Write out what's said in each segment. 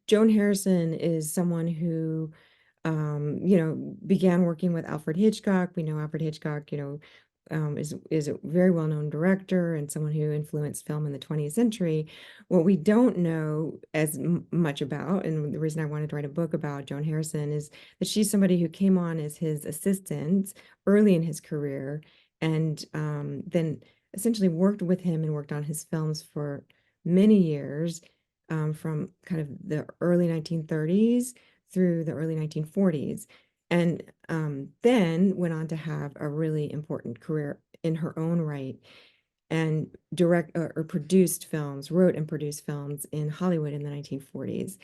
Joan Harrison is someone who, began working with Alfred Hitchcock. We know Alfred Hitchcock, is a very well-known director and someone who influenced film in the 20th century. What we don't know as much about, and the reason I wanted to write a book about Joan Harrison is that she's somebody who came on as his assistant early in his career and then essentially worked with him and worked on his films for many years, from kind of the early 1930s through the early 1940s, and then went on to have a really important career in her own right and or produced films, wrote and produced films in Hollywood in the 1940s,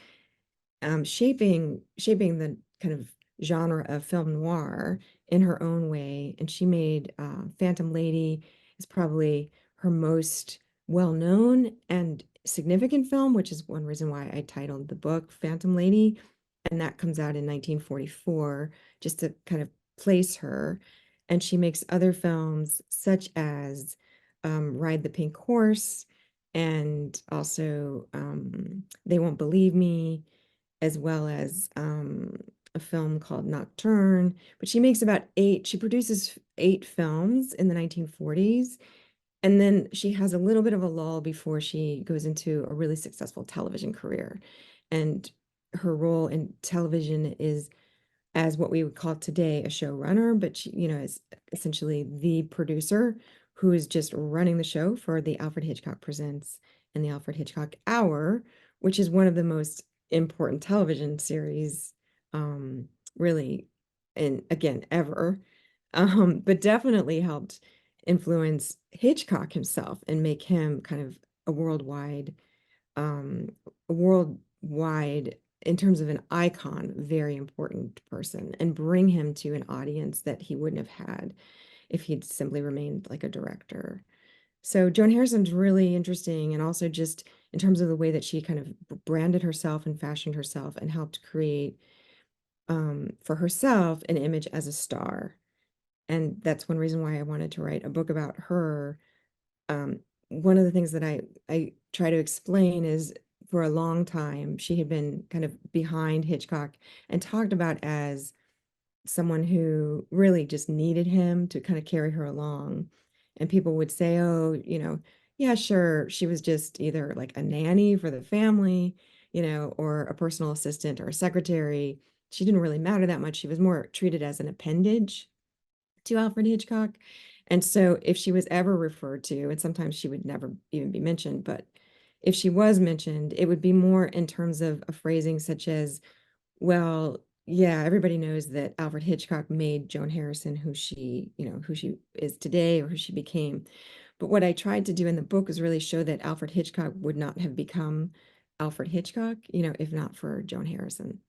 shaping the kind of genre of film noir in her own way. And she made Phantom Lady is probably her most well-known and significant film, which is one reason why I titled the book Phantom Lady. And that comes out in 1944, just to kind of place her. And she makes other films such as Ride the Pink Horse and also They Won't Believe Me, as well as a film called Nocturne. But she produces 8 films in the 1940s. And then she has a little bit of a lull before she goes into a really successful television career. And her role in television is as what we would call today a showrunner, but she, is essentially the producer who is just running the show for the Alfred Hitchcock Presents and the Alfred Hitchcock Hour, which is one of the most important television series, really, and again, ever, but definitely helped influence Hitchcock himself and make him kind of a um, worldwide, in terms of an icon, very important person, and bring him to an audience that he wouldn't have had if he'd simply remained like a director. So Joan Harrison's really interesting, and also just in terms of the way that she kind of branded herself and fashioned herself and helped create for herself an image as a star. And that's one reason why I wanted to write a book about her. One of the things that I try to explain is for a long time she had been kind of behind Hitchcock and talked about as someone who really just needed him to kind of carry her along. And people would say, oh, yeah, sure, she was just either like a nanny for the family, or a personal assistant or a secretary. She didn't really matter that much. She was more treated as an appendage to Alfred Hitchcock. And so if she was ever referred to, and sometimes she would never even be mentioned, but if she was mentioned, it would be more in terms of a phrasing such as, well, yeah, everybody knows that Alfred Hitchcock made Joan Harrison who she is today or who she became. But what I tried to do in the book is really show that Alfred Hitchcock would not have become Alfred Hitchcock, if not for Joan Harrison.